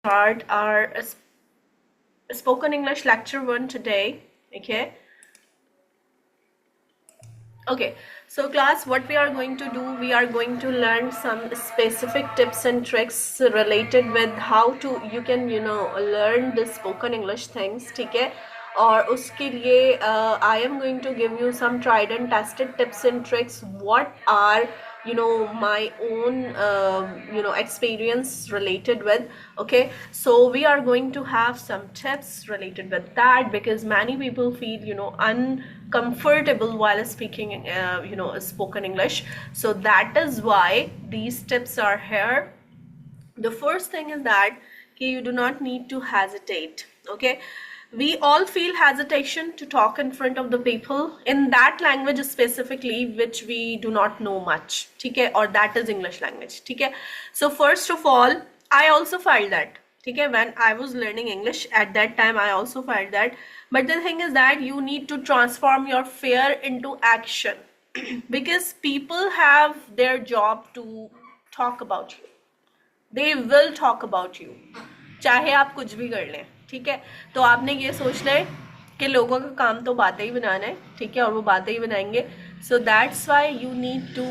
start our spoken English lecture 1 today. Okay, so class, what we are going to do, we are going to learn some specific tips and tricks related with how to you can learn the spoken English things. ठीक है, और उसके लिए I am going to give you some tried and tested tips and tricks. What are my own experience related with. Okay, so we are going to have some tips related with that, because many people feel uncomfortable while speaking spoken English. So that is why these tips are here. The first thing is that you do not need to hesitate. Okay, we all feel hesitation to talk in front of the people in that language specifically which we do not know much. Okay, or that is English language. Okay, so first of all, I also felt that. Okay, when I was learning English at that time, I also felt that. But the thing is that you need to transform your fear into action because people have their job to talk about you. They will talk about you, चाहे आप कुछ भी कर लें. ठीक है, तो आपने ये सोचना है कि लोगों का काम तो बातें ही बनाना है. ठीक है, और वो बातें ही बनाएंगे. So that's why you need to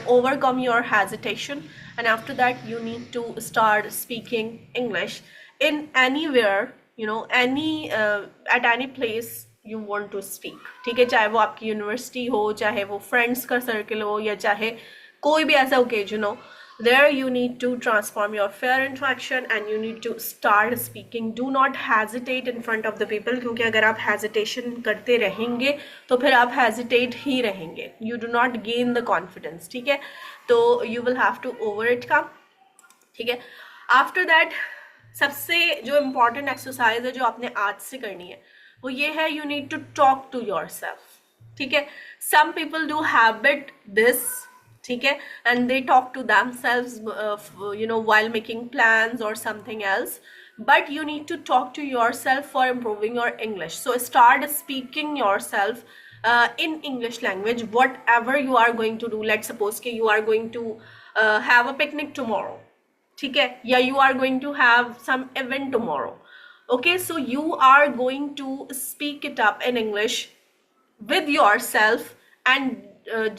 overcome your hesitation, and after that you need to start speaking English in anywhere, any at any place you want to speak. ठीक है, चाहे वो आपकी यूनिवर्सिटी हो, चाहे वो फ्रेंड्स का सर्कल हो, या चाहे कोई भी ऐसा ओकेजन हो. There you need to transform your fear into action and you need to start speaking. Do not hesitate in front of the people, क्योंकि अगर आप hesitation करते रहेंगे तो फिर आप hesitate ही रहेंगे. You do not gain the confidence. ठीक है, तो you will have to overcome. ठीक है, after that सबसे जो important exercise है जो आपने आज से करनी है वो ये है, you need to talk to yourself. ठीक है, some people do habit this. ठीक है, and they talk to themselves while making plans or something else, but you need to talk to yourself for improving your English. So start speaking yourself in English language, whatever you are going to do. Let's suppose कि you are going to have a picnic tomorrow. ठीक है, या you are going to have some event tomorrow. Okay, so you are going to speak it up in English with yourself and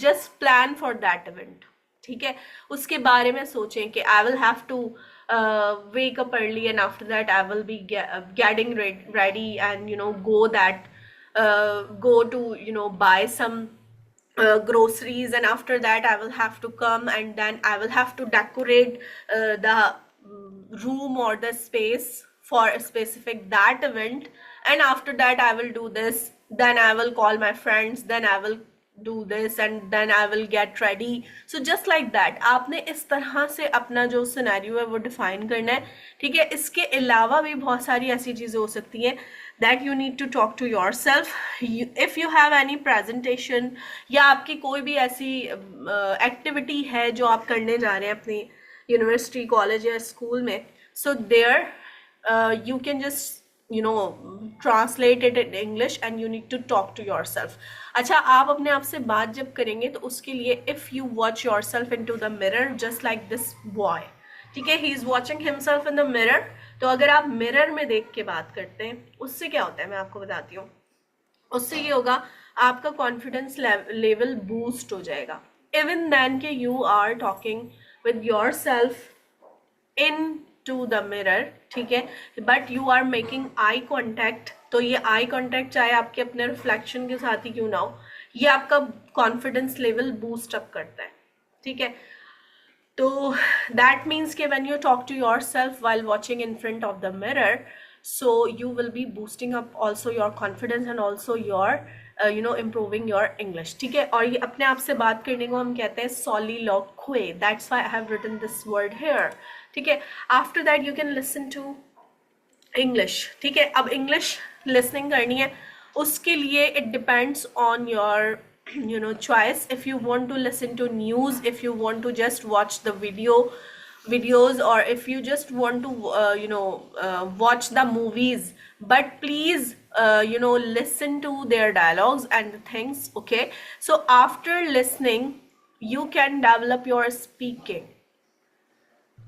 just plan for that event. ठीक है, उसके बारे में सोचें कि I will have to wake up early, and after that I will be getting ready and go to buy some groceries, and after that I will have to come and then I will have to decorate the room or the space for a specific that event, and after that I will do this, then I will call my friends, then I will do this, and then I will get ready. So just like that आपने इस तरह से अपना जो scenario है वो define करना है. ठीक है, इसके अलावा भी बहुत सारी ऐसी चीज़ें हो सकती हैं that you need to talk to yourself. If you have any presentation या आपकी कोई भी ऐसी एक्टिविटी है जो आप करने जा रहे हैं अपनी यूनिवर्सिटी, कॉलेज या स्कूल में, so there you can just translate it in English and you need to talk to yourself. अच्छा, आप अपने आप से बात जब करेंगे तो उसके लिए if you watch yourself into the mirror just like this boy. ठीक है, he is watching himself in the mirror. तो अगर आप मिरर में देख के बात करते हैं उससे क्या होता है मैं आपको बताती हूँ. उससे ये होगा, आपका कॉन्फिडेंस लेवल बूस्ट हो जाएगा. इवन देन के you are talking with yourself into the mirror. ठीक है, but you are making eye contact. तो ये आई कॉन्टैक्ट चाहे आपके अपने रिफ्लेक्शन के साथ ही क्यों ना हो, ये आपका कॉन्फिडेंस लेवल बूस्ट अप करता है. ठीक है, तो that means कि when you talk to yourself while watching in front of the mirror, so you will be boosting up also your confidence and also your improving your English. ठीक है, और ये अपने आप से बात करने को हम कहते हैं soliloquy. That's why I have written this word here. ठीक है, after that you can listen to English. ठीक है, अब English listening करनी है, उसके लिए it depends on your choice. If you want to listen to news, if you want to just watch the videos, or if you just want to watch the movies, but please listen to their dialogues and things. Okay, so after listening you can develop your speaking.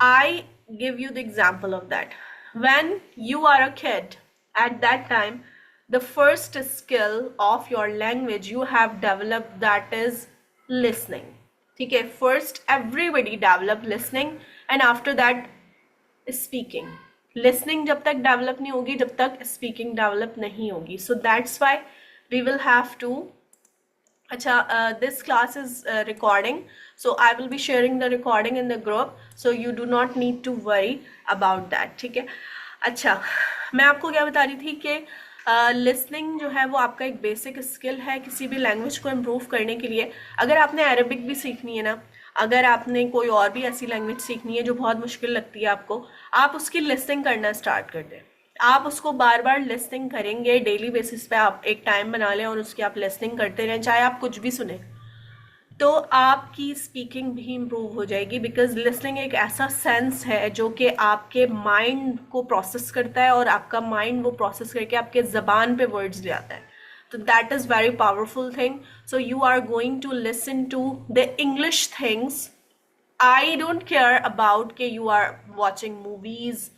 I give you the example of that. When you are a kid, at that time, the first skill of your language you have developed, that is listening. ठीक है, first everybody develop listening and after that speaking. Listening जब तक develop नहीं होगी, जब तक speaking develop नहीं होगी. So that's why we will have to this class is recording, so I will be sharing the recording in the group, so you do not need to worry about that. ठीक है. अच्छा, मैं आपको क्या बता रही थी कि लिसनिंग जो है वो आपका एक बेसिक स्किल है किसी भी लैंग्वेज को इम्प्रूव करने के लिए. अगर आपने अरबिक भी सीखनी है ना, अगर आपने कोई और भी ऐसी लैंग्वेज सीखनी है जो बहुत मुश्किल लगती है आपको, आप उसकी लिसनिंग करना स्टार्ट कर दें. आप उसको बार बार लिसनिंग करेंगे, डेली बेसिस पे आप एक टाइम बना लें और उसकी आप लिसनिंग करते रहें, चाहे आप कुछ भी सुने, तो आपकी स्पीकिंग भी इम्प्रूव हो जाएगी. बिकॉज लिसनिंग एक ऐसा सेंस है जो कि आपके माइंड को प्रोसेस करता है और आपका माइंड वो प्रोसेस करके आपके ज़बान पे वर्ड्स ले आता है. तो that is very powerful thing. So you are going to listen to the English things. I don't care about के you are watching movies,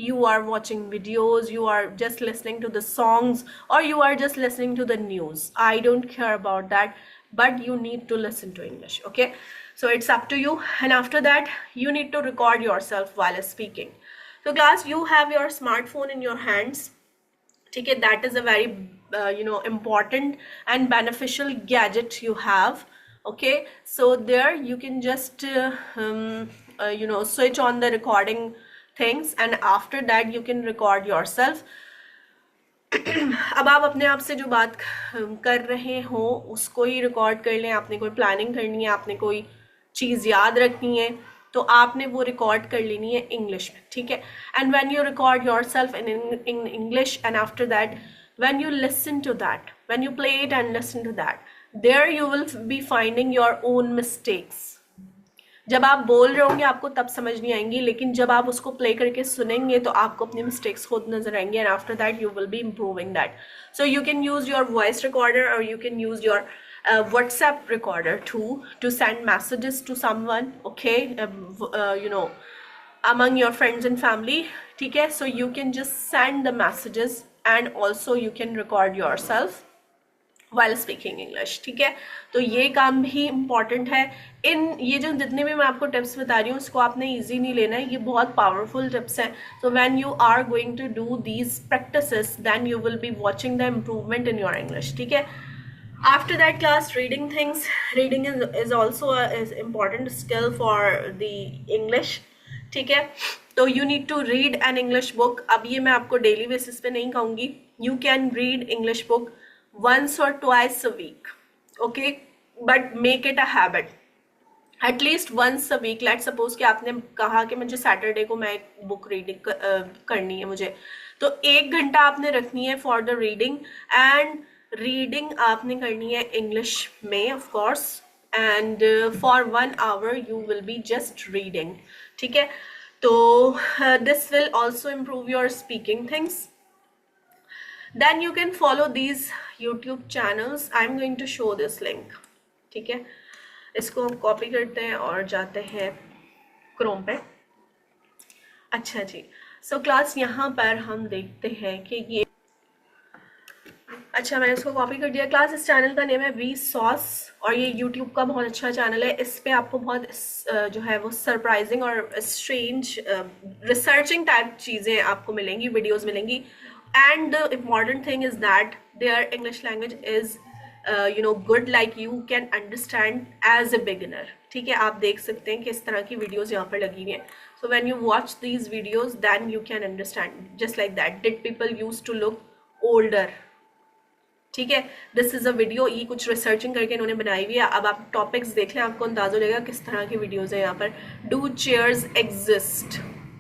you are watching videos, you are just listening to the songs, or you are just listening to the news. I don't care about that, but you need to listen to English. Okay, so it's up to you. And after that you need to record yourself while speaking. So class, you have your smartphone in your hands. Okay, that is a very important and beneficial gadget you have. Okay, so there you can just switch on the recording things and after that you can record yourself. अब आप अपने आप से जो बात कर रहे हो उसको ही रिकॉर्ड कर लें. आपने कोई प्लानिंग करनी है, आपने कोई चीज़ याद रखनी है, तो आपने वो रिकॉर्ड कर लेनी है इंग्लिश में. ठीक है. And when you record yourself in English and after that when you listen to that, when you play it and listen to that, there you will be finding your own mistakes. जब आप बोल रहे होंगे आपको तब समझ नहीं आएंगी, लेकिन जब आप उसको प्ले करके सुनेंगे तो आपको अपने मिस्टेक्स खुद नजर आएंगे. And after that you will be improving that. So you can use your voice recorder और you can use your WhatsApp recorder to send messages to someone. Okay, among your friends and family. ठीक है. So you can just send the messages and also you can record yourself while speaking English. ठीक है. तो ये काम भी important है. ये जो जितने भी मैं आपको टिप्स बता रही हूँ उसको आपने easy नहीं लेना है, ये बहुत powerful tips हैं. So when you are going to do these practices, then you will be watching the improvement in your English. ठीक है. After that class, reading things. Reading is also is important skill for the English. ठीक है. तो you need to read an English book. अब ये मैं आपको daily basis पे नहीं कहूँगी. You can read English book once or twice a week. Okay, but make it a habit. At least once a week. Let's suppose कि आपने कहा कि मुझे सैटरडे को मैं एक बुक रीडिंग करनी है मुझे, तो 1 घंटा आपने रखनी है for the reading. And reading आपने करनी है इंग्लिश में of course. And for 1 hour you will be just reading. ठीक है. तो this will also improve your speaking things. Then you can follow these YouTube channels. I'm going to show this link. ठीक है. इसको copy करते हैं और जाते हैं क्रोम पे. अच्छा जी. सो क्लास यहाँ पर हम देखते हैं कि ये, अच्छा मैंने इसको कॉपी कर दिया. क्लास इस चैनल का नेम है Vsauce और ये YouTube का बहुत अच्छा चैनल है. इस पे आपको बहुत जो है वो सरप्राइजिंग और स्ट्रेंज रिसर्चिंग टाइप चीज़ें आपको मिलेंगी, वीडियोज़ मिलेंगी. And the important thing is that their English language is good, like you can understand as a beginner. ठीक है. आप देख सकते हैं कि इस तरह की वीडियोस यहाँ पर लगी हुई हैं. So when you watch these videos, then you can understand just like that. Did people used to look older? ठीक है. दिस इज अ वीडियो, ये कुछ रिसर्चिंग करके इन्होंने बनाई हुई है. अब आप टॉपिक्स देख लें, आपको अंदाजा हो जाएगा किस तरह की वीडियोस है यहाँ पर. Do chairs exist,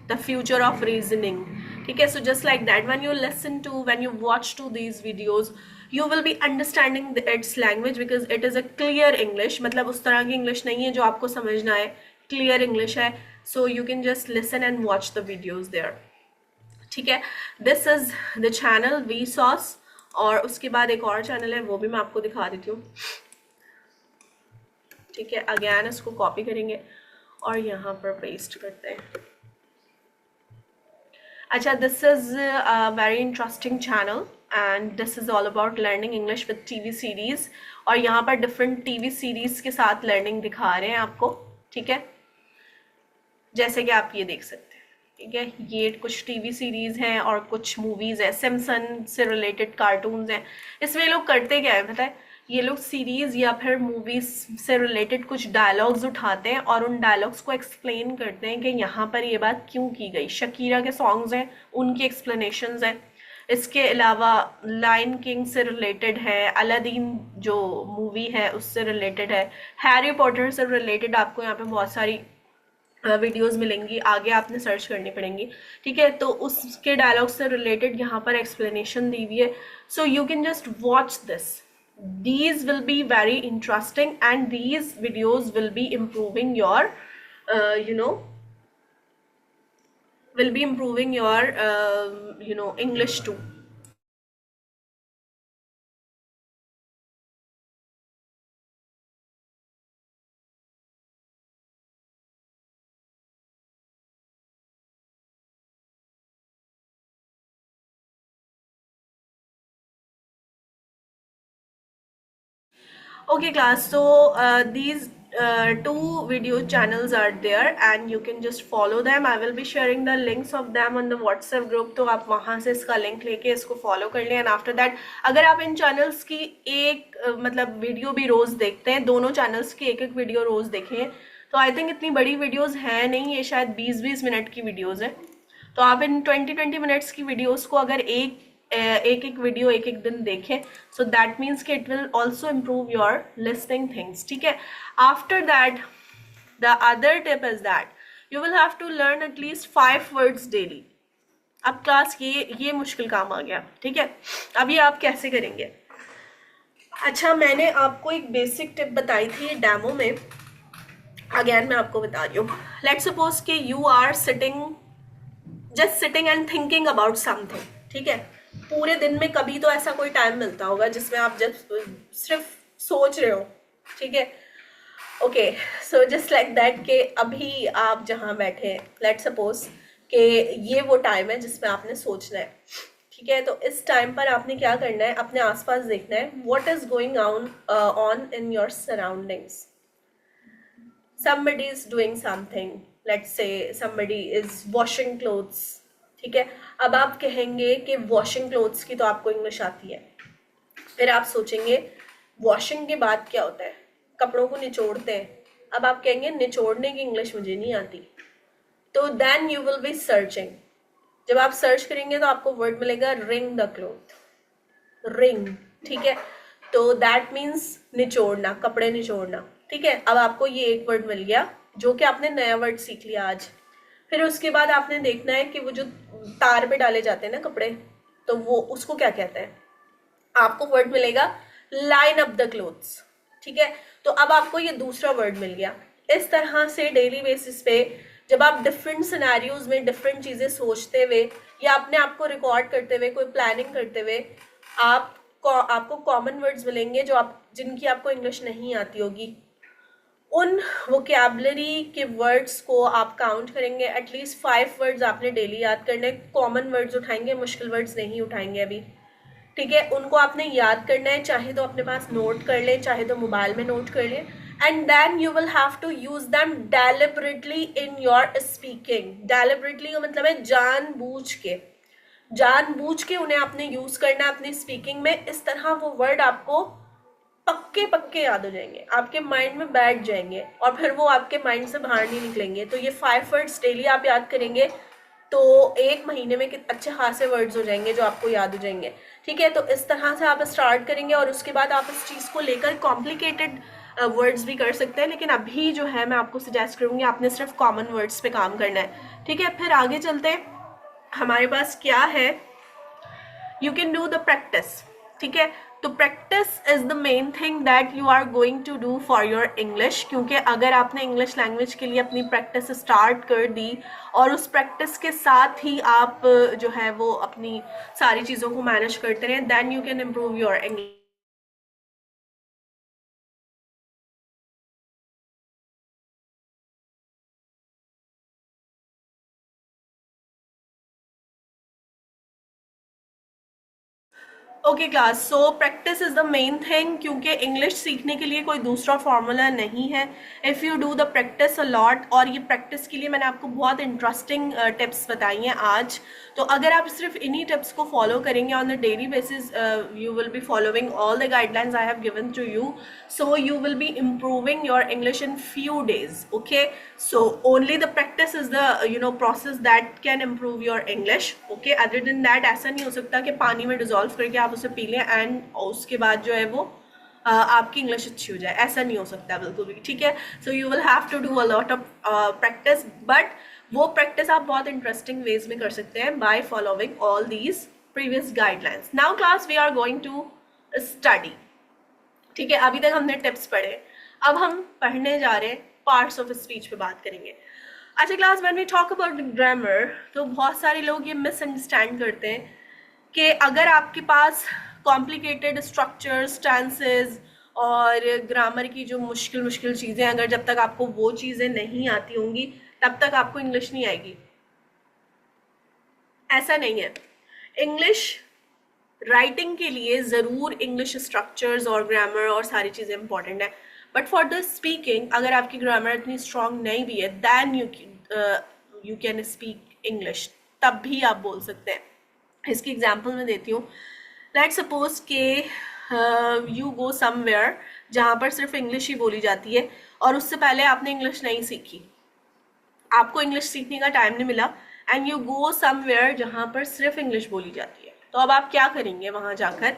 the future of reasoning. ठीक है. So just like that, when you listen to, when you watch to these videos, you will be understanding its language because it is a clear English. मतलब उस तरह की English नहीं है जो आपको समझना है, क्लियर इंग्लिश है. So you can just listen and watch the videos there. ठीक है. This is the channel Vsauce. और उसके बाद एक और चैनल है, वो भी मैं आपको दिखा देती हूँ. ठीक है. अगेन इसको कॉपी करेंगे और यहाँ पर पेस्ट करते हैं. अच्छा, this is a very interesting channel and this is all about learning English with TV series. और यहाँ पर डिफरेंट टीवी सीरीज के साथ लर्निंग दिखा रहे हैं आपको, ठीक है, जैसे कि आप ये देख सकते हैं। ठीक है, ये कुछ टीवी सीरीज हैं और कुछ मूवीज है, सिम्पसन से रिलेटेड कार्टून्स हैं। इसमें लोग करते क्या है पता है, ये लोग सीरीज या फिर मूवीज से रिलेटेड कुछ डायलॉग्स उठाते हैं और उन डायलॉग्स को एक्सप्लेन करते हैं कि यहाँ पर ये बात क्यों की गई। शकीरा के सॉन्ग्स हैं, उनकी एक्सप्लेनेशंस हैं। इसके अलावा लायन किंग से रिलेटेड है, अलादीन जो मूवी है उससे रिलेटेड है, हैरी पॉटर से रिलेटेड आपको यहाँ पे बहुत सारी वीडियोस मिलेंगी, आगे आपने सर्च करनी पड़ेंगी। ठीक है, तो उसके डायलॉग से रिलेटेड यहाँ पर एक्सप्लेनेशन दी हुई है। So you can just watch this, these will be very interesting and these videos will be improving your you know will be improving your English too. Okay, class. So these two video channels are there, and you can just follow them. I will be sharing the links of them on the WhatsApp group. तो आप वहाँ से इसका link लेके इसको follow कर लें। And after that अगर आप इन चैनल्स की एक मतलब वीडियो भी रोज देखते हैं, दोनों चैनल्स की एक एक वीडियो रोज देखें, तो आई थिंक इतनी बड़ी वीडियोस हैं नहीं, ये शायद 20-20 मिनट की वीडियोस है। तो आप इन 20-20 मिनट्स की वीडियोस को अगर एक एक वीडियो एक एक दिन देखें, सो दैट मीन्स कि it will also improve your listening things. ठीक है, after that the other tip is that you will have to learn at least 5 words daily. अब क्लास ये मुश्किल काम आ गया। ठीक है, अब ये आप कैसे करेंगे? अच्छा, मैंने आपको एक बेसिक टिप बताई थी डेमो में, अगेन मैं आपको बता रही हूँ। लेट्स सपोज कि you are just sitting and thinking about something. ठीक है, पूरे दिन में कभी तो ऐसा कोई टाइम मिलता होगा जिसमें आप जब सिर्फ सोच रहे हो। ठीक है, okay, so just like that कि अभी आप जहाँ बैठे, लेट सपोज कि ये वो टाइम है जिसमें आपने सोचना है। ठीक है, तो इस टाइम पर आपने क्या करना है, अपने आसपास देखना है what is going on in your surroundings. somebody is doing something, let's say somebody is washing clothes। ठीक है, अब आप कहेंगे कि वॉशिंग क्लोथ्स की तो आपको इंग्लिश आती है, फिर आप सोचेंगे वॉशिंग के बाद क्या होता है, कपड़ों को निचोड़ते हैं। अब आप कहेंगे निचोड़ने की इंग्लिश मुझे नहीं आती, तो then you will be searching. जब आप सर्च करेंगे तो आपको वर्ड मिलेगा रिंग द क्लोथ, रिंग। ठीक है, तो दैट मीन्स निचोड़ना, कपड़े निचोड़ना। ठीक है, अब आपको ये एक वर्ड मिल गया जो कि आपने नया वर्ड सीख लिया आज। फिर उसके बाद आपने देखना है कि वो जो तार पे डाले जाते हैं ना कपड़े, तो वो उसको क्या कहते हैं, आपको वर्ड मिलेगा लाइन अप द क्लोथ्स। ठीक है, तो अब आपको ये दूसरा वर्ड मिल गया। इस तरह से डेली बेसिस पे जब आप डिफरेंट सिनेरियोज में डिफरेंट चीजें सोचते हुए या अपने आप को रिकॉर्ड करते हुए कोई प्लानिंग करते हुए आपको कॉमन वर्ड्स मिलेंगे जो जिनकी आपको इंग्लिश नहीं आती होगी। उन वोकैबुलरी के वर्ड्स को आप काउंट करेंगे, एटलीस्ट 5 वर्ड्स आपने डेली याद करने। कॉमन वर्ड्स उठाएंगे, मुश्किल वर्ड्स नहीं उठाएंगे अभी। ठीक है, उनको आपने याद करना है, चाहे तो अपने पास नोट कर लें, चाहे तो मोबाइल में नोट कर लें। And then you will have to use them deliberately in your speaking. Deliberately का मतलब है जानबूझ के उन्हें आपने यूज करना है अपनी स्पीकिंग में। इस तरह वो वर्ड आपको पक्के पक्के याद हो जाएंगे, आपके माइंड में बैठ जाएंगे और फिर वो आपके माइंड से बाहर नहीं निकलेंगे। तो ये 5 वर्ड्स डेली आप याद करेंगे तो 1 महीने में अच्छे खासे वर्ड्स हो जाएंगे जो आपको याद हो जाएंगे। ठीक है, तो इस तरह से आप स्टार्ट करेंगे और उसके बाद आप इस चीज़ को लेकर कॉम्प्लिकेटेड वर्ड्स भी कर सकते हैं, लेकिन अभी जो है मैं आपको सजेस्ट करूँगी आपने सिर्फ कॉमन वर्ड्स पे काम करना है। ठीक है, फिर आगे चलते हैं, हमारे पास क्या है, you can do the practice. ठीक है, तो practice is the main thing that you are going to do for your English, क्योंकि अगर आपने इंग्लिश लैंग्वेज के लिए अपनी प्रैक्टिस स्टार्ट कर दी और उस प्रैक्टिस के साथ ही आप जो है वो अपनी सारी चीज़ों को मैनेज करते रहें, then you can improve your English. Okay class, so practice is the main thing, क्योंकि इंग्लिश सीखने के लिए कोई दूसरा फार्मूला नहीं है. If you do the practice a lot, और ये प्रैक्टिस के लिए मैंने आपको बहुत इंटरेस्टिंग टिप्स बताई हैं आज. तो अगर आप सिर्फ इन्हीं टिप्स को फॉलो करेंगे on the daily basis, you will be following all the guidelines I have given to you, so you will be improving your English in few days. Okay, so only the practice is the process that can improve your English. Okay, other than that ऐसा नहीं हो सकता कि पानी में dissolve करके आप उसे पी लें एंड उसके बाद जो है वो आपकी इंग्लिश अच्छी हो जाए. ऐसा नहीं हो सकता बिल्कुल भी. ठीक है, so you will have to do a lot of practice, but वो प्रैक्टिस आप बहुत इंटरेस्टिंग वेज में कर सकते हैं by following all these previous guidelines. Now class we are going to study. ठीक है, अभी तक हमने टिप्स पढ़े, अब हम पढ़ने जा रहे हैं पार्ट्स ऑफ स्पीच पे बात करेंगे. अच्छा class, when we talk about grammar, तो बहुत सारे लोग ये मिसअंडरस्टैंड करते हैं कि अगर आपके पास कॉम्प्लिकेटेड स्ट्रक्चर्स, टेंसेस और ग्रामर की जो मुश्किल मुश्किल चीज़ें, अगर जब तक आपको वो चीज़ें नहीं आती होंगी तब तक आपको इंग्लिश नहीं आएगी. ऐसा नहीं है. इंग्लिश राइटिंग के लिए ज़रूर इंग्लिश स्ट्रक्चर्स और ग्रामर और सारी चीज़ें इंपॉर्टेंट है, बट फॉर द स्पीकिंग अगर आपकी ग्रामर इतनी स्ट्रांग नहीं भी है, then you can speak English, तब भी आप बोल सकते हैं. इसकी एग्जांपल मैं देती हूँ. लेट सपोज के यू गो समवेयर जहाँ पर सिर्फ इंग्लिश ही बोली जाती है और उससे पहले आपने इंग्लिश नहीं सीखी, आपको इंग्लिश सीखने का टाइम नहीं मिला, एंड यू गो समवेयर जहाँ पर सिर्फ इंग्लिश बोली जाती है. तो अब आप क्या करेंगे वहाँ जाकर?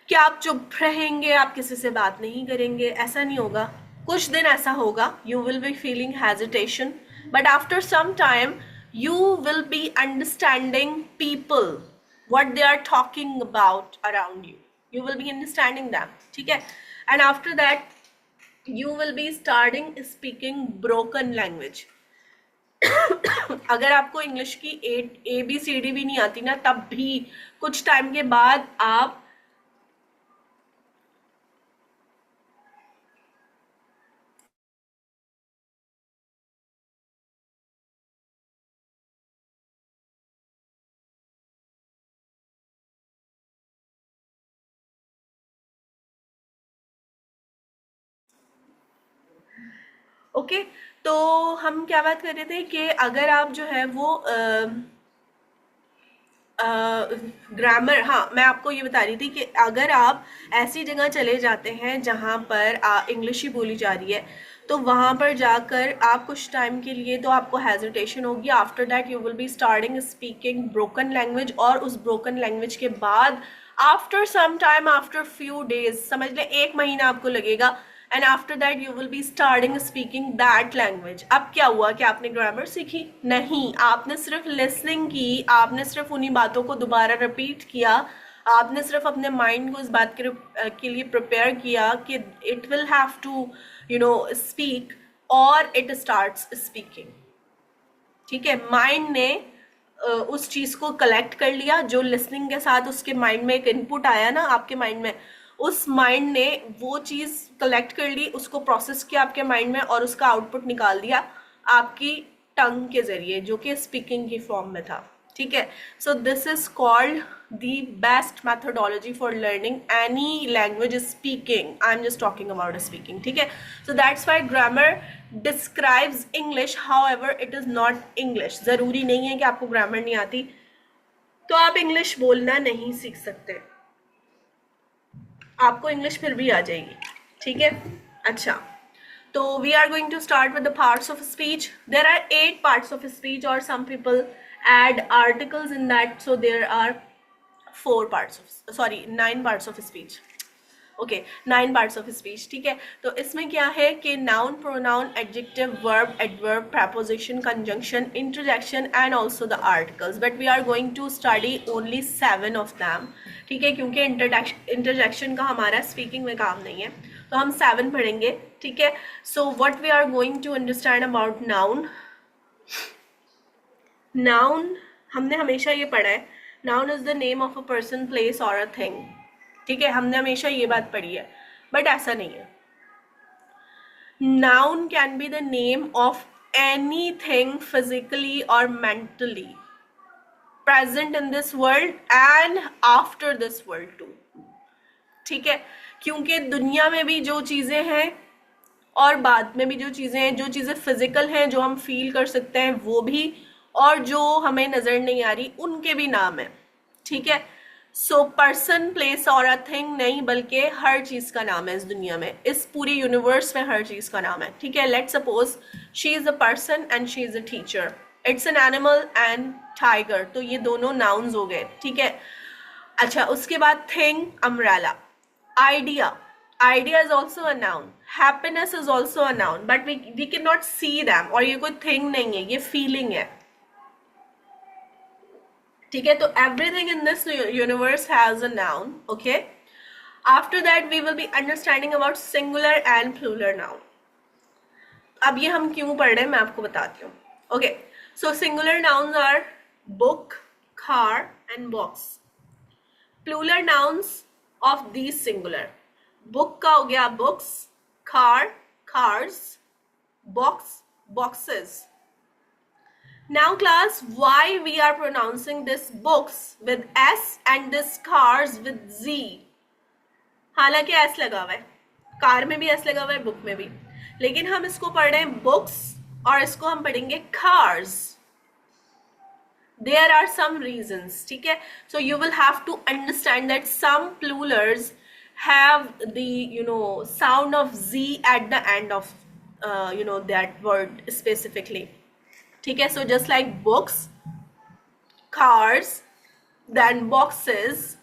क्या आप चुप रहेंगे, आप किसी से बात नहीं करेंगे? ऐसा नहीं होगा. कुछ दिन ऐसा होगा, you will be feeling hesitation, but after some time you will be understanding people, what they are talking about around you. You will be understanding them. ठीक है, and after that you will be starting speaking broken language. अगर आपको English की ABCD भी नहीं आती ना, तब भी कुछ टाइम के बाद आप ओके. तो हम क्या बात कर रहे थे कि अगर आप जो है वो ग्रामर, हाँ मैं आपको ये बता रही थी कि अगर आप ऐसी जगह चले जाते हैं जहाँ पर इंग्लिश ही बोली जा रही है, तो वहाँ पर जाकर आप कुछ टाइम के लिए तो आपको हेजिटेशन होगी. After that you will be starting speaking broken language, और उस ब्रोकन लैंग्वेज के बाद after some time, after few days, समझ लें 1 महीना आपको लगेगा, and after that you will be starting speaking that language. अब क्या हुआ कि आपने ग्रामर सीखी? नहीं, आपने सिर्फ लिसनिंग की, आपने सिर्फ उन्हीं बातों को दोबारा रिपीट किया, आपने सिर्फ अपने माइंड को इस बात के लिए प्रिपेयर किया कि it will have to speak, और इट स्टार्ट्स स्पीकिंग. ठीक है, माइंड ने उस चीज़ को कलेक्ट कर लिया, जो लिसनिंग के साथ उसके माइंड में एक इनपुट आया ना आपके माइंड में, उस माइंड ने वो चीज़ कलेक्ट कर ली, उसको प्रोसेस किया आपके माइंड में, और उसका आउटपुट निकाल दिया आपकी टंग के जरिए, जो कि स्पीकिंग की फॉर्म में था. ठीक है, so this is called the best methodology for learning any language, speaking. I am just talking about speaking. ठीक है, so that's why grammar describes English, however it is not English. ज़रूरी नहीं है कि आपको ग्रामर नहीं आती तो आप इंग्लिश बोलना नहीं सीख सकते, आपको इंग्लिश फिर भी आ जाएगी. ठीक है, अच्छा, तो we are going to start with the parts of speech. There are 8 parts of speech, और some people add articles in that, so there are 9 parts of speech. Okay, 9 parts of speech. ठीक है, तो इसमें क्या है कि noun, pronoun, adjective, verb, adverb, preposition, conjunction, interjection and also the articles, but we are going to study only 7 of them. ठीक है, क्योंकि इंटरजेक्शन का हमारा स्पीकिंग में काम नहीं है, तो हम 7 पढ़ेंगे. ठीक है, so what we are going to understand about noun. Noun हमने हमेशा ये पढ़ा है, noun is the name of a person, place और अ थिंग. ठीक है, हमने हमेशा ये बात पढ़ी है, बट ऐसा नहीं है. Noun can be the name of any thing physically और mentally. present in this world and after this world too. ठीक है, क्योंकि दुनिया में भी जो चीजें हैं और बाद में भी जो चीजें हैं, जो चीजें फिजिकल हैं, जो हम फील कर सकते हैं वो भी, और जो हमें नजर नहीं आ रही उनके भी नाम है. ठीक है, सो पर्सन, प्लेस और अ थिंग नहीं, बल्कि हर चीज का नाम है इस दुनिया में, इस पूरी यूनिवर्स में हर चीज का नाम है. ठीक है, let suppose she is a person and she is a teacher. It's an animal and tiger, तो ये दोनों नाउन्स हो गए. ठीक है, अच्छा उसके बाद thing, umbrella. Idea, idea is also a noun. Happiness is also a noun, but we cannot see them. और ये कोई thing नहीं है, ये feeling है. ठीक है, तो everything in this universe has a noun. Okay, after that we will be understanding about singular and plural noun. अब ये हम क्यों पढ़ रहे हैं मैं आपको बताती हूँ. Okay, so singular nouns are book, car and box. Plural nouns of these singular. Book का हो गया books, car cars, box boxes. Now class, why we are pronouncing this books with S and this cars with Z. हालांकि S लगा हुआ है, car में भी S लगा हुआ है, बुक में भी, लेकिन हम इसको पढ़ रहे हैं बुक्स और इसको हम पढ़ेंगे cars. There are some reasons. ठीक है, so you will have to understand that some plurals have the sound of z at the end of that word specifically. ठीक है, so just like books, cars, then boxes,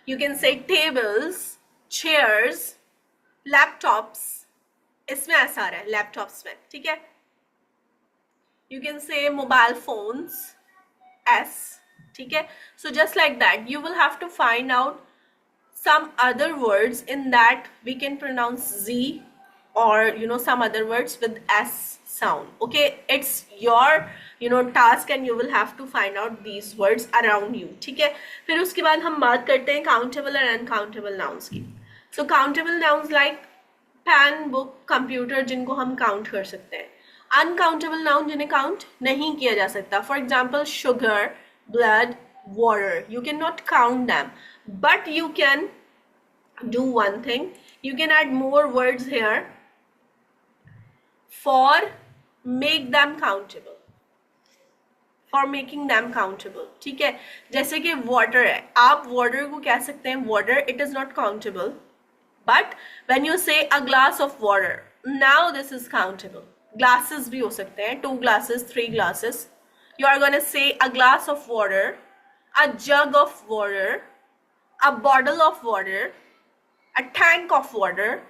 you can say tables, chairs, laptops. इसमें ऐसा आ रहा है laptops में. ठीक है, you can say mobile phones, s. ठीक है, so just like that you will have to find out some other words in that we can pronounce z, or some other words with s sound. Okay, it's your task and you will have to find out these words around you. ठीक है, फिर उसके बाद हम बात करते हैं countable and uncountable nouns की. So countable nouns like pen, book, computer, जिनको हम count कर सकते हैं. Uncountable noun जिन्हें count नहीं किया जा सकता. For example, sugar, blood, water. You cannot count them, but you can do one thing. You can add more words here for make them countable, for making them countable. ठीक है, जैसे कि water है, आप water को कह सकते हैं water, it is not countable, but when you say a glass of water, now this is countable. Glasses भी हो सकते हैं, 2 glasses, 3 glasses. You are gonna say a glass of water, a jug of water, a bottle of water, a tank of water,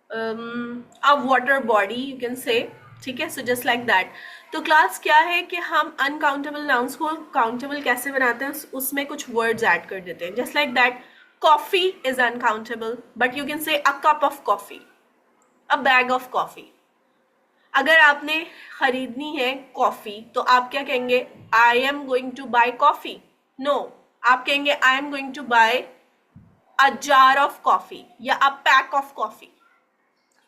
a water body, you can say. ठीक है, so just like that. तो class क्या है कि हम uncountable nouns को countable कैसे बनाते हैं, उसमें कुछ words add कर देते हैं. Just like that, coffee is uncountable, but you can say a cup of coffee, a bag of coffee. अगर आपने खरीदनी है कॉफी तो आप क्या कहेंगे, I am going to buy coffee. No, आप कहेंगे I am going to buy a jar of coffee, या अ पैक ऑफ कॉफी,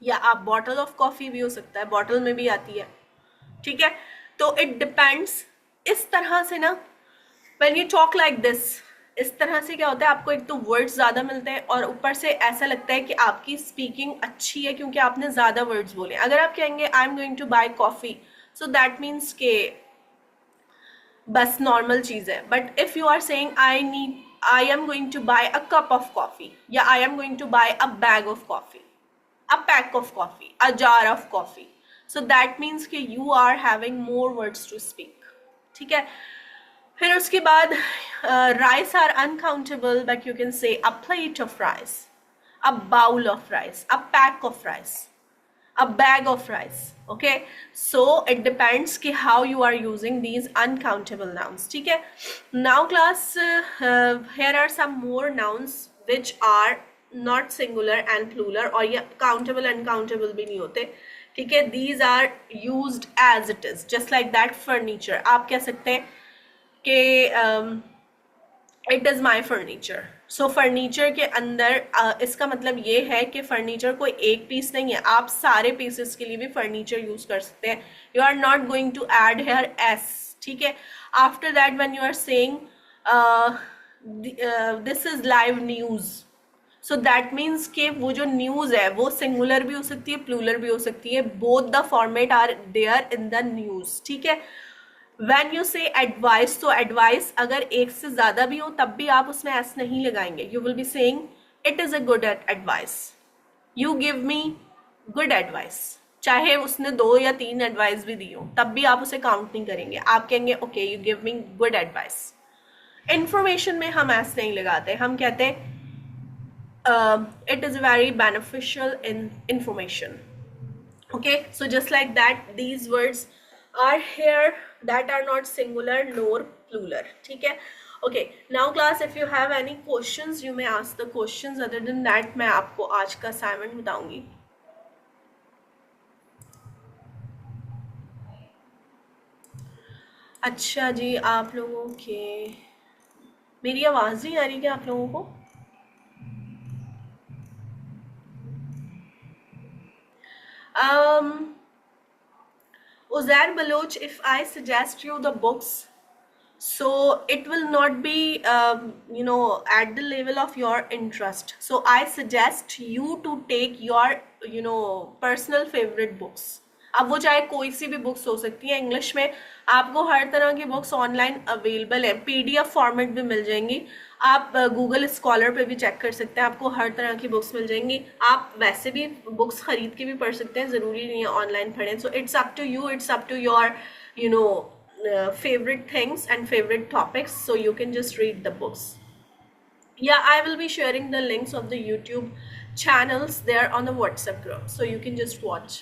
या अ बॉटल ऑफ कॉफी भी हो सकता है, बॉटल में भी आती है. ठीक है, तो इट डिपेंड्स. इस तरह से ना, when you talk like this, इस तरह से क्या होता है, आपको एक तो वर्ड्स ज़्यादा मिलते हैं और ऊपर से ऐसा लगता है कि आपकी स्पीकिंग अच्छी है क्योंकि आपने ज़्यादा वर्ड्स बोले. अगर आप कहेंगे I am going to buy coffee, so that means के बस नॉर्मल चीज़ है. But if you are saying I am going to buy a cup of coffee, या I am going to buy a bag of coffee, a pack of coffee, a jar of coffee, so that means कि you are having more words to speak. ठीक है, फिर उसके बाद rice are uncountable, but you can say a plate of rice, a bowl of rice, a pack of rice, a bag of rice. Okay, so it depends कि how you are using these uncountable nouns. ठीक है, now class, here are some more nouns which are not singular and plural, और ये countable and uncountable भी नहीं होते. ठीक है, these are used as it is, just like that furniture. आप कह सकते हैं कि it is my furniture. So furniture के अंदर इसका मतलब ये है कि फर्नीचर कोई एक पीस नहीं है, आप सारे पीसेस के लिए भी फर्नीचर यूज कर सकते हैं. You are not going to add here S ठीक है. After that when you are saying this is live news, so that means कि वो जो न्यूज है वो सिंगुलर भी हो सकती है, प्लूरल भी हो सकती है. Both the format are there in the news. ठीक है. व्हेन यू से एडवाइस, तो एडवाइस अगर एक से ज्यादा भी हो तब भी आप उसमें एस नहीं लगाएंगे. You will be saying it is a good advice, you give me good advice. चाहे उसने 2 या 3 एडवाइस भी दी हो तब भी आप उसे काउंट नहीं करेंगे. आप कहेंगे okay you give me good advice. Information में हम एस नहीं लगाते, हम कहते हैं it is very beneficial in information. Okay, so just like that these words are here that are not singular nor plural. ठीक है. Okay, now class if you have any questions you may ask the questions. Other than that मैं आपको आज का assignment बताऊंगी. अच्छा जी, आप लोगों के मेरी आवाज़ नहीं आ रही क्या आप लोगों को? Uzair Baloch, if I suggest you the books, so it will not be at the level of your interest. So I suggest you to take your personal favorite books. अब वो चाहे कोई सी भी बुक्स हो सकती है. इंग्लिश में आपको हर तरह की बुक्स ऑनलाइन अवेलेबल है, पीडीएफ फॉर्मेट भी मिल जाएंगी. आप गूगल स्कॉलर पे भी चेक कर सकते हैं, आपको हर तरह की बुक्स मिल जाएंगी. आप वैसे भी बुक्स खरीद के भी पढ़ सकते हैं, ज़रूरी नहीं है ऑनलाइन पढ़ें. So it's up to you, it's up to your favorite things and favorite topics, so you can just read the books. Yeah, I will be sharing the links of the YouTube channels there on the WhatsApp group, so you can just watch.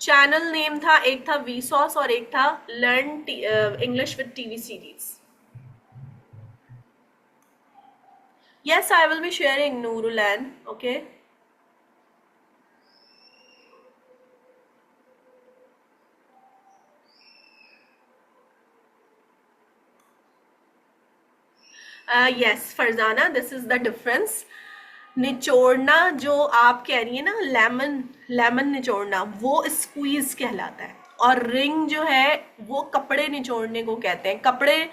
Channel name था, एक था Vsauce और एक था learn English with TV series. Yes, I will be sharing, Nurulan. Okay. Yes, Farzana, this is the difference. निचोड़ना जो आप कह रही है ना, लेमन निचोड़ना, वो स्क्वीज कहलाता है. और रिंग जो है वो कपड़े निचोड़ने को कहते हैं. कपड़े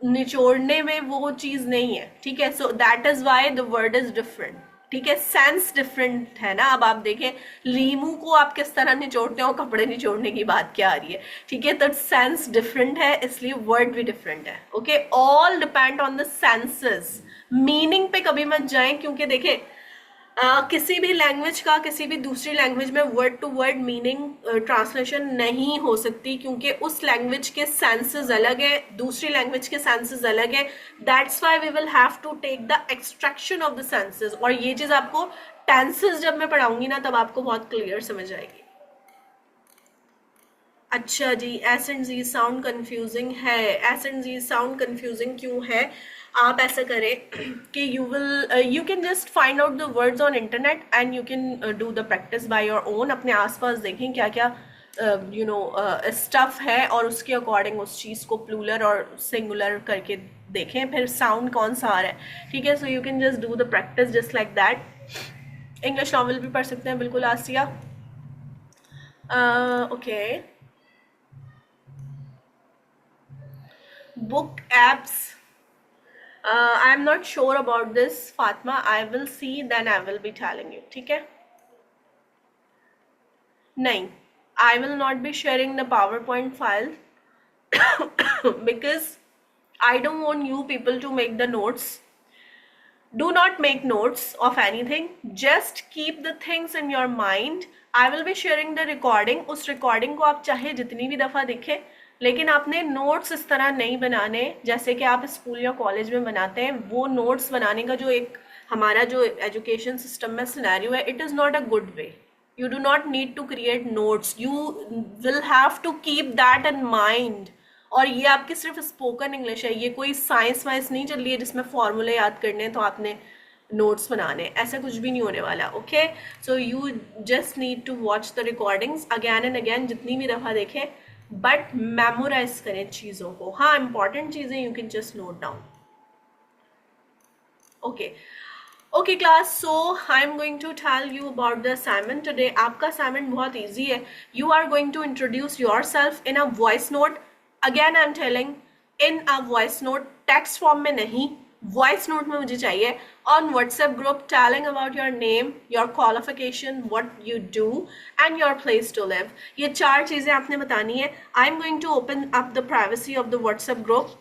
निचोड़ने में वो चीज नहीं है. ठीक है. So that is why the word is different. ठीक है. सेंस डिफरेंट है ना. अब आप देखें लीमू को आप किस तरह निचोड़ते हो, कपड़े निचोड़ने की बात क्या आ रही है. ठीक है. तो सेंस डिफरेंट है, इसलिए वर्ड भी डिफरेंट है. Okay. All depend on the senses. Meaning पे कभी मत जाएं, क्योंकि देखें किसी भी लैंग्वेज का किसी भी दूसरी लैंग्वेज में word to word meaning translation नहीं हो सकती, क्योंकि उस लैंग्वेज के सेंसेस अलग है, दूसरी लैंग्वेज के सेंसेस अलग है. That's why we will have to take the extraction of the senses. और ये चीज आपको टेंसेस जब मैं पढ़ाऊंगी ना तब आपको बहुत क्लियर समझ आएगी. अच्छा जी, S and Z sound confusing है. S and Z sound confusing क्यों है? आप ऐसा करें कि you can just find out the words on internet and you can do the practice by your own. अपने आसपास देखें क्या क्या स्टफ है और उसके अकॉर्डिंग उस चीज़ को प्लूरल और सिंगुलर करके देखें, फिर साउंड कौन सा आ रहा है. ठीक है. So you can just do the practice just like that. English novel भी पढ़ सकते हैं बिल्कुल Asiya. Okay. Book apps, I am not sure about this, Fatma. I will see, then I will be telling you. ठीक है. नहीं, I will not be sharing the PowerPoint file because I don't want you people to make the notes. Do not make notes of anything. Just keep the things in your mind. I will be sharing the recording. उस recording को आप चाहे जितनी भी दफ़ा देखें, लेकिन आपने नोट्स इस तरह नहीं बनाने जैसे कि आप स्कूल या कॉलेज में बनाते हैं. वो नोट्स बनाने का जो एक हमारा जो एजुकेशन सिस्टम में सिनेरियो है, it is not a good way. You do not need to create notes, you will have to keep that in mind. और ये आपकी सिर्फ स्पोकन इंग्लिश है, ये कोई साइंस वाइंस नहीं चल रही है जिसमें फॉर्मूले याद करने हैं तो आपने नोट्स बनाने. ऐसा कुछ भी नहीं होने वाला. Okay. So you just need to watch the recordings again and again, जितनी भी दफ़ा देखें, बट मेमोराइज करें चीज़ों को. हाँ, इंपॉर्टेंट चीज़ें you can just note down. Okay. Okay class, so I am going to tell you about the assignment today. आपका असाइनमेंट बहुत ईजी है. You are going to introduce yourself in a voice note. Again I am telling, in a voice note, text form में नहीं, voice note में मुझे चाहिए, on WhatsApp group, telling about your name, your qualification, what you do and your place to live. ये 4 चीज़ें आपने बतानी है। I am going to open up the privacy of the WhatsApp group.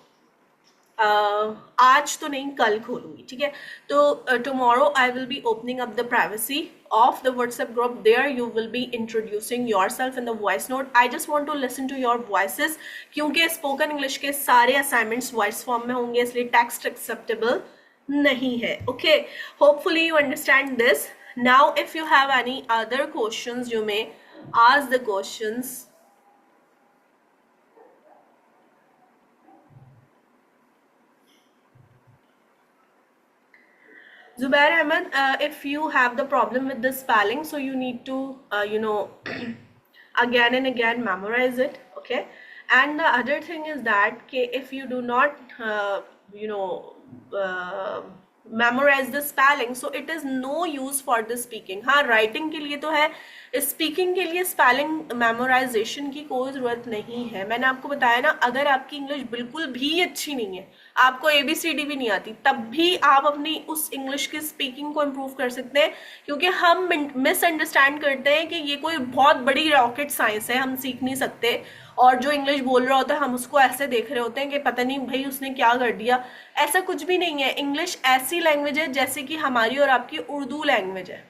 आज तो नहीं, कल खोलूंगी, ठीक है। तो tomorrow I will be opening up the privacy of the WhatsApp group. There you will be introducing yourself in the voice note. I just want to listen to your voices, क्योंकि spoken English के सारे assignments voice form में होंगे, इसलिए text acceptable नहीं है। Okay, hopefully you understand this. Now if you have any other questions, you may ask the questions. Zubair Ahmed, if you have the problem with the spelling, so you need to, again and again memorize it, okay? And the other thing is that if you do not, memorize the spelling, so it is no use for the speaking. हाँ, writing के लिए तो है, speaking के लिए spelling memorisation की कोई ज़रूरत नहीं है। मैंने आपको बताया ना, अगर आपकी इंग्लिश बिल्कुल भी अच्छी नहीं है, आपको ABCD भी नहीं आती, तब भी आप अपनी उस इंग्लिश की स्पीकिंग को इम्प्रूव कर सकते हैं, क्योंकि हम मिसअंडरस्टैंड करते हैं कि ये कोई बहुत बड़ी रॉकेट साइंस है, हम सीख नहीं सकते। और जो इंग्लिश बोल रहा होता है हम उसको ऐसे देख रहे होते हैं कि पता नहीं भाई उसने क्या कर दिया। ऐसा कुछ भी नहीं है। इंग्लिश ऐसी लैंग्वेज है जैसे कि हमारी और आपकी उर्दू लैंग्वेज है।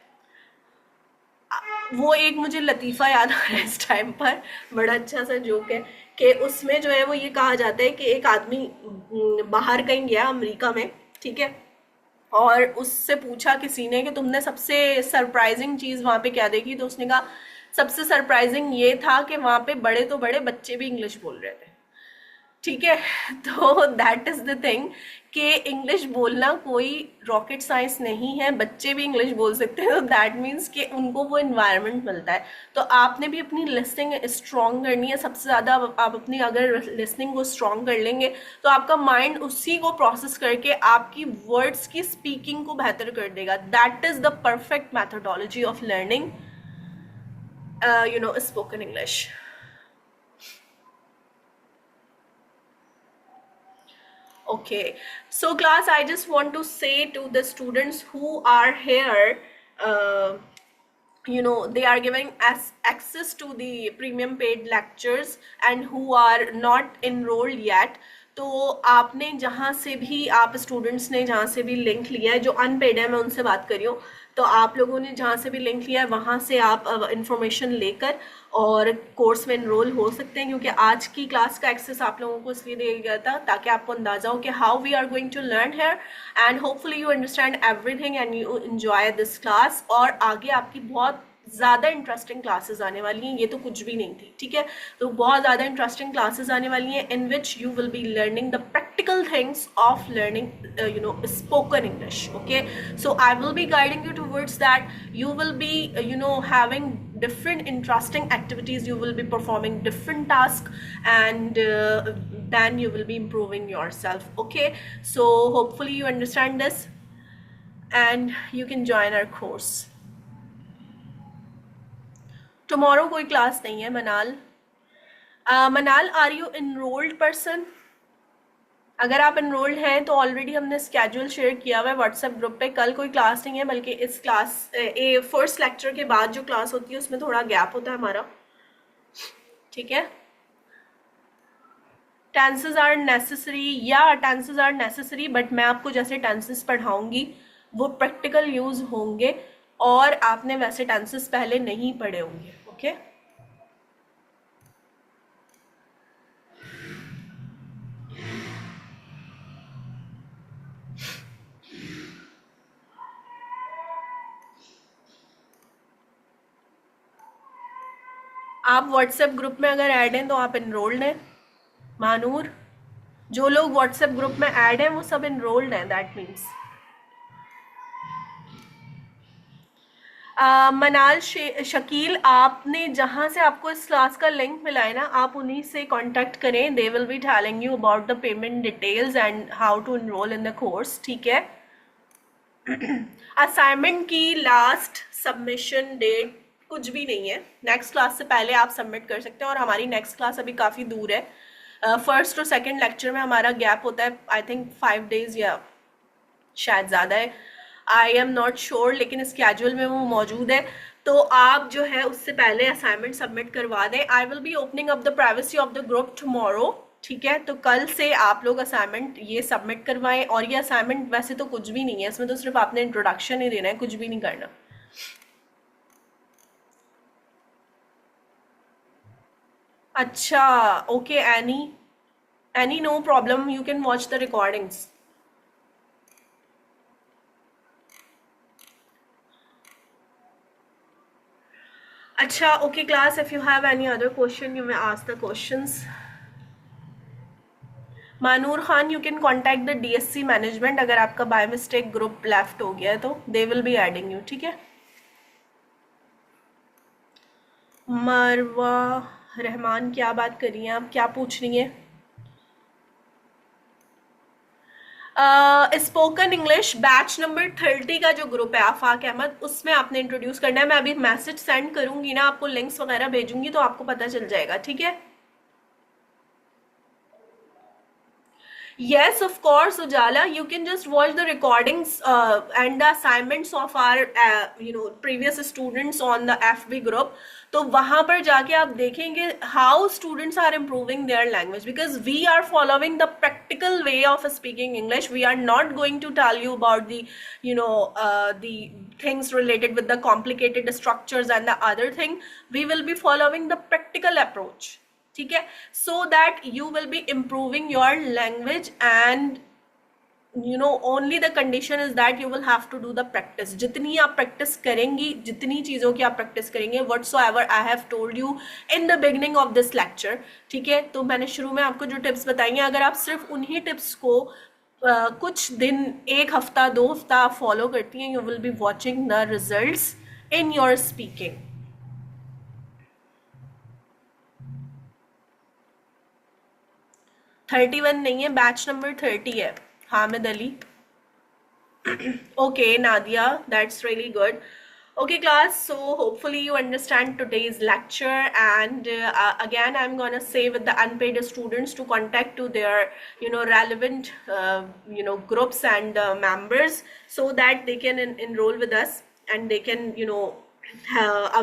वो एक मुझे लतीफ़ा याद आ रहा है इस टाइम पर, बड़ा अच्छा सा जोक है कि उसमें जो है वो ये कहा जाता है कि एक आदमी बाहर कहीं गया अमेरिका में, ठीक है, और उससे पूछा किसी ने कि तुमने सबसे सरप्राइजिंग चीज़ वहाँ पे क्या देखी, तो उसने कहा सबसे सरप्राइजिंग ये था कि वहाँ पे बड़े तो बड़े बच्चे भी इंग्लिश बोल रहे थे, ठीक है। तो दैट इज़ द थिंग कि इंग्लिश बोलना कोई रॉकेट साइंस नहीं है, बच्चे भी इंग्लिश बोल सकते हैं, तो दैट मीन्स कि उनको वो इन्वायरमेंट मिलता है। तो आपने भी अपनी लिसनिंग स्ट्रॉन्ग करनी है। सबसे ज़्यादा आप अपनी अगर लिसनिंग को स्ट्रॉन्ग कर लेंगे तो आपका माइंड उसी को प्रोसेस करके आपकी वर्ड्स की स्पीकिंग को बेहतर कर देगा। That is the perfect methodology of learning spoken English. Okay, so class, I just want to say to the students who are here, they are giving us access to the premium paid lectures and who are not enrolled yet. तो आपने जहाँ से भी, आप students ने जहाँ से भी लिंक लिया है, जो अनपेड है मैं उनसे बात कर रही हूँ, तो आप लोगों ने जहाँ से भी लिंक लिया है वहाँ से आप इंफॉर्मेशन लेकर और कोर्स में एनरोल हो सकते हैं, क्योंकि आज की क्लास का एक्सेस आप लोगों को इसलिए दिया गया था ताकि आपको अंदाजा हो कि how we are going to learn here, and hopefully you understand everything and you enjoy this class. और आगे आपकी बहुत ज़्यादा इंटरेस्टिंग क्लासेस आने वाली हैं, ये तो कुछ भी नहीं थी, ठीक है। तो बहुत ज़्यादा इंटरेस्टिंग क्लासेस आने वाली हैं in which you will be learning the practical things of learning spoken English, okay. So I will be guiding you towards that. You will be having different interesting activities, you will be performing different tasks, and then you will be improving yourself, okay। So hopefully you understand this and you can join our course. Tomorrow कोई class नहीं है मनाल। मनाल, are you enrolled person? अगर आप enrolled हैं तो already हमने स्केड्यूल शेयर किया हुआ है व्हाट्सएप ग्रुप पे। कल कोई क्लास नहीं है, बल्कि इस क्लास फर्स्ट लेक्चर के बाद जो क्लास होती है उसमें थोड़ा गैप होता है हमारा, ठीक है। टेंसेस आर नेसेसरी, या टेंसेस आर नेसेसरी, बट मैं आपको जैसे टेंसेस पढ़ाऊंगी वो प्रैक्टिकल यूज होंगे और आपने वैसे टेंसेस पहले नहीं पढ़े होंगे, ओके। आप व्हाट्सएप ग्रुप में अगर ऐड हैं तो आप एनरोल्ड हैं। मानूर, जो लोग व्हाट्सएप ग्रुप में ऐड हैं वो सब एनरोल्ड हैं, दैट मीन्स। मनाल शकील, आपने जहाँ से आपको इस क्लास का लिंक मिला है ना, आप उन्हीं से कांटेक्ट करें। They will be telling you about the payment details and how to enroll in the course, ठीक है। असाइनमेंट की लास्ट सबमिशन डेट कुछ भी नहीं है, नेक्स्ट क्लास से पहले आप सबमिट कर सकते हैं, और हमारी नेक्स्ट क्लास अभी काफ़ी दूर है, फर्स्ट और सेकंड लेक्चर में हमारा गैप होता है आई थिंक 5 days या शायद ज़्यादा है, आई एम नॉट श्योर, लेकिन स्केड्यूल में वो मौजूद है। तो आप जो है उससे पहले असाइनमेंट सबमिट करवा दें। आई will be opening up the privacy of the group tomorrow, ठीक है। तो कल से आप लोग असाइनमेंट ये सबमिट करवाएं। और ये असाइनमेंट वैसे तो कुछ भी नहीं है, इसमें तो सिर्फ आपने इंट्रोडक्शन ही देना है, कुछ भी नहीं करना। अच्छा, okay any, any no problem, you can watch the recordings. अच्छा, okay class, if you have any other question you may ask the questions. मानूर Khan, you can contact the DSC management अगर आपका by mistake group left हो गया है तो they will be adding you, ठीक है। मरवा रहमान, क्या बात कर रही हैं आप, क्या पूछ रही हैं? स्पोकन इंग्लिश बैच नंबर 30 का जो ग्रुप है आफाक अहमद, उसमें आपने इंट्रोड्यूस करना है। मैं अभी मैसेज सेंड करूंगी ना, आपको लिंक्स वगैरह भेजूंगी तो आपको पता चल जाएगा, ठीक है। Yes, of course, Ujala. You can just watch the recordings and the assignments of our, previous students on the FB group. तो वहां पर जाके आप देखेंगे how students are improving their language, because we are following the practical way of speaking English. We are not going to tell you about the things related with the complicated structures and the other thing. We will be following the practical approach, ठीक है, so that you will be improving your language and only the condition is that you will have to do the practice. जितनी आप practice करेंगी, जितनी चीज़ों की आप practice करेंगे, whatsoever I have told you in the beginning of this lecture, ठीक है। तो मैंने शुरू में आपको जो टिप्स बताई हैं, अगर आप सिर्फ उन्हीं टिप्स को कुछ दिन, एक हफ्ता, 2 हफ्ता फॉलो करती हैं, you will be watching the results in your speaking. 31 नहीं है, बैच नंबर 30 है। Hamid Ali, okay Nadia, that's really good. Okay class, so hopefully you understand today's lecture, and again I'm gonna say with the unpaid students to contact to their relevant groups and members, so that they can enroll with us and they can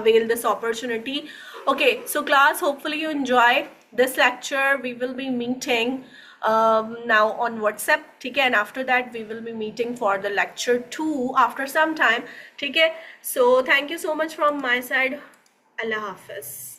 avail this opportunity. Okay, so class, hopefully you enjoy this lecture. We will be meeting now on WhatsApp, ठीक है, and after that we will be meeting for the lecture 2 after some time, ठीक है। So thank you so much from my side. Allah Hafiz.